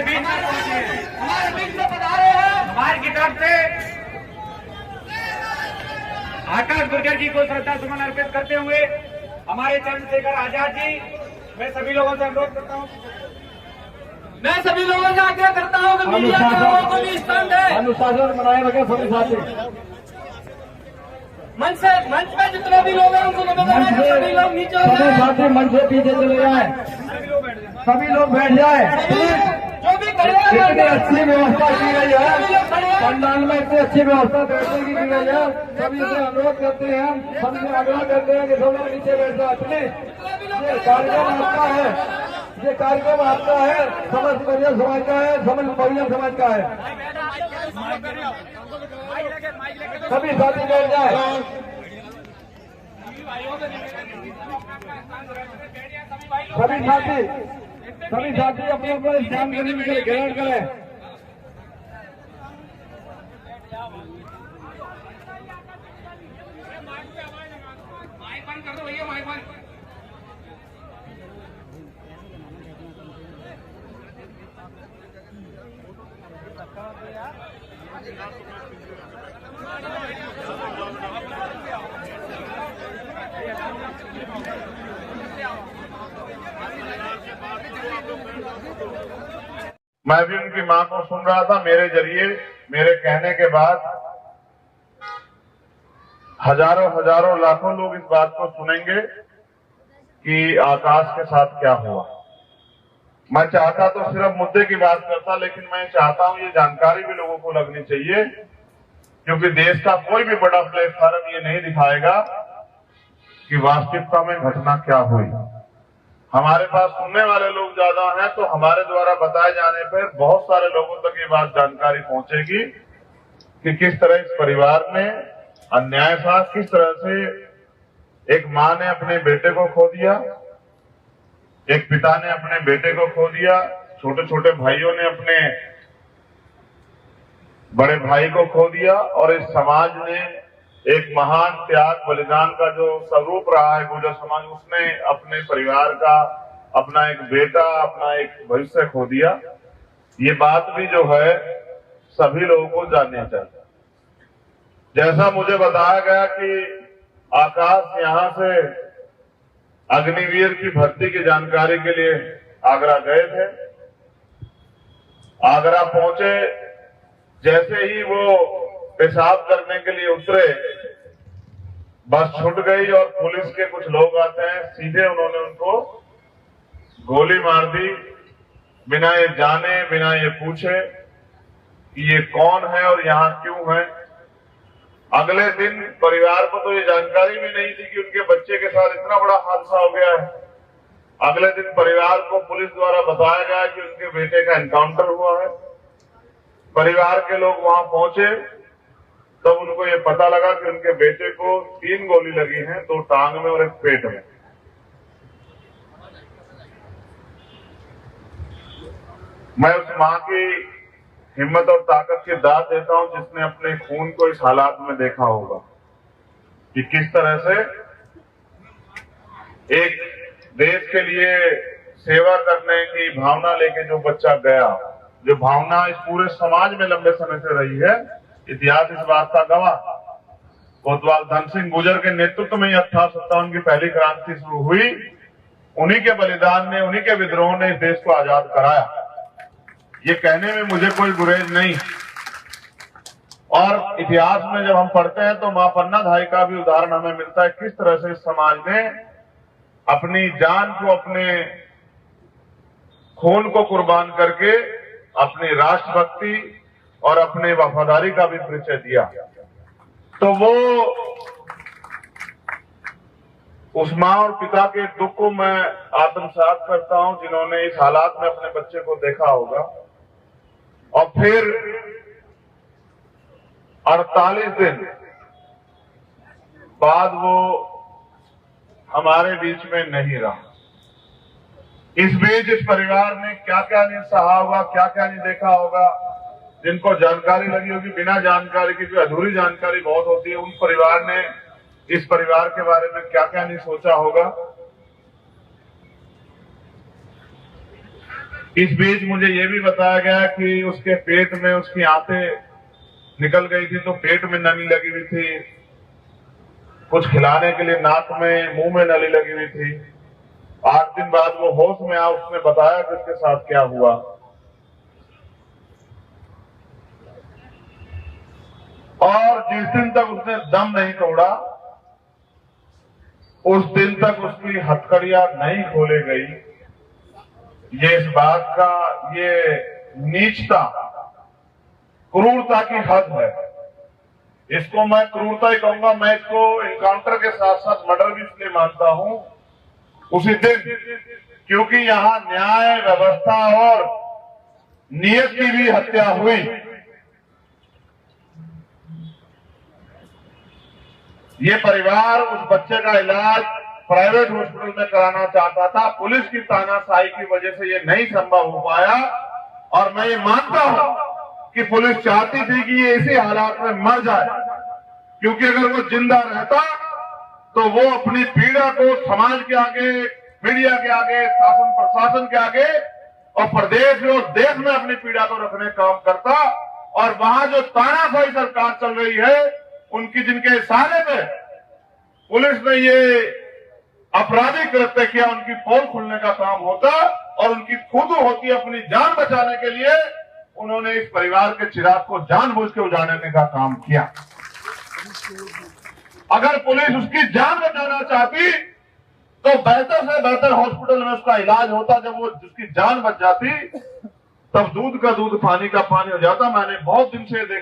बीच में पहुंचे हैं, हमारे बीच में पधारे हैं। हमारे की तरफ से आकाश गुर्जर जी को श्रद्धा सुमन अर्पित करते हुए हमारे चंद्रशेखर आजाद जी, मैं सभी लोगों से अनुरोध करता हूँ, मैं सभी लोगों से आग्रह करता हूँ कि मीडिया के लोगों को भी स्थान दें। अनुशासन बनाए रखे सभी साथी। मंच पे जितने भी लोग हैं उनको निवेदन है कि सभी लोग नीचे हो सभी जाएं। साथी मंच से पीछे चले जाए, सभी लोग बैठ जाए। जो भी खड़े हैं इतनी अच्छी व्यवस्था की गई है पंडाल में, इतनी अच्छी व्यवस्था बैठने की गई है। सभी से अनुरोध करते हैं, सबसे आग्रह करते हैं कि सब लोग नीचे बैठ जाए। अपने ये कार्यक्रम आपका है, ये कार्यक्रम आपका है, समस्त परिवार समाज का है, समस्त बहुजन समाज का है। सभी साथी बैठ जाए। सभी साथी अपने ऊपर ध्यान करने के लिए ग्रहण करें। मैं भी उनकी मां को सुन रहा था। मेरे जरिए, मेरे कहने के बाद हजारों लाखों लोग इस बात को सुनेंगे कि आकाश के साथ क्या हुआ। मैं चाहता तो सिर्फ मुद्दे की बात करता, लेकिन मैं चाहता हूं ये जानकारी भी लोगों को लगनी चाहिए, क्योंकि देश का कोई भी बड़ा प्लेटफॉर्म ये नहीं दिखाएगा कि वास्तविकता में घटना क्या हुई। हमारे पास सुनने वाले लोग ज्यादा हैं, तो हमारे द्वारा बताए जाने पर बहुत सारे लोगों तक ये बात जानकारी पहुंचेगी कि किस तरह इस परिवार में अन्याय था, किस तरह से एक मां ने अपने बेटे को खो दिया, एक पिता ने अपने बेटे को खो दिया, छोटे छोटे भाइयों ने अपने बड़े भाई को खो दिया, और इस समाज ने एक महान त्याग बलिदान का जो स्वरूप रहा है गुर्जर समाज, उसने अपने परिवार का, अपना एक बेटा, अपना एक भविष्य खो दिया। ये बात भी जो है सभी लोगों को जाननी चाहिए। जैसा मुझे बताया गया कि आकाश यहां से अग्निवीर की भर्ती की जानकारी के लिए आगरा गए थे। आगरा पहुंचे, जैसे ही वो पेशाब करने के लिए उतरे, बस छूट गई और पुलिस के कुछ लोग आते हैं, सीधे उन्होंने उनको गोली मार दी, बिना ये जाने, बिना ये पूछे कि ये कौन है और यहाँ क्यों है। अगले दिन परिवार को तो ये जानकारी भी नहीं थी कि उनके बच्चे के साथ इतना बड़ा हादसा हो गया है। अगले दिन परिवार को पुलिस द्वारा बताया गया कि उनके बेटे का एनकाउंटर हुआ है। परिवार के लोग वहां पहुंचे, तब उनको ये पता लगा कि उनके बेटे को 3 गोली लगी हैं, 2 टांग में और 1 पेट में। मैं उस मां की हिम्मत और ताकत की दाद देता हूं जिसने अपने खून को इस हालात में देखा होगा कि किस तरह से एक देश के लिए सेवा करने की भावना लेके जो बच्चा गया, जो भावना इस पूरे समाज में लंबे समय से रही है, इतिहास इस बात का गवाह। कोतवाल धन सिंह गुर्जर के नेतृत्व में 1857 की पहली क्रांति शुरू हुई। उन्हीं के बलिदान ने, उन्हीं के विद्रोह ने इस देश को आजाद कराया। ये कहने में मुझे कोई गुरेज नहीं। और इतिहास में जब हम पढ़ते हैं तो मां पन्नाधाय का भी उदाहरण हमें मिलता है, किस तरह से इस समाज ने अपनी जान को, अपने खून को कुर्बान करके अपनी राष्ट्रभक्ति और अपने वफादारी का भी परिचय दिया। तो वो उस मां और पिता के दुख को मैं आत्मसात करता हूं जिन्होंने इस हालात में अपने बच्चे को देखा होगा। और फिर 48 दिन बाद वो हमारे बीच में नहीं रहा। इस बीच इस परिवार ने क्या क्या नहीं सहा होगा, क्या क्या नहीं देखा होगा। जिनको जानकारी लगी होगी, बिना जानकारी की जो अधूरी जानकारी बहुत होती है, उन परिवार ने इस परिवार के बारे में क्या क्या नहीं सोचा होगा। इस बीच मुझे ये भी बताया गया कि उसके पेट में उसकी आंतें निकल गई थी, तो पेट में नली लगी हुई थी। कुछ खिलाने के लिए नाक में मुंह में नली लगी हुई थी। 8 दिन बाद वो होश में आया, उसने बताया कि उसके साथ क्या हुआ। और जिस दिन तक उसने दम नहीं तोड़ा, उस दिन तक उसकी हथकड़ियां नहीं खोली गई। ये इस बात का, ये नीचता, क्रूरता की हद है। इसको मैं क्रूरता ही कहूंगा। मैं इसको इनकाउंटर के साथ साथ मर्डर भी इसलिए मानता हूं उसी दिन, क्योंकि यहां न्याय व्यवस्था और नियत की भी हत्या हुई। ये परिवार उस बच्चे का इलाज प्राइवेट हॉस्पिटल में कराना चाहता था। पुलिस की तानाशाही की वजह से ये नहीं संभव हो पाया। और मैं ये मानता हूं कि पुलिस चाहती थी कि ये इसी हालात में मर जाए, क्योंकि अगर वो जिंदा रहता तो वो अपनी पीड़ा को समाज के आगे, मीडिया के आगे, शासन प्रशासन के आगे और प्रदेश और देश में अपनी पीड़ा को रखने का काम करता। और वहां जो तानाशाही सरकार चल रही है, उनकी जिनके इशारे पे पुलिस ने ये आपराधिक कृत्य किया, उनकी पोल खुलने का काम होता और उनकी खुद होती अपनी जान बचाने के लिए उन्होंने इस परिवार के चिराग को जानबूझ के उजाड़ने का काम किया। अगर पुलिस उसकी जान बचाना चाहती तो बेहतर से बेहतर हॉस्पिटल में उसका इलाज होता। जब वो जिसकी जान बच जाती, तब दूध का दूध, पानी का पानी हो जाता। मैंने बहुत दिन से देखा।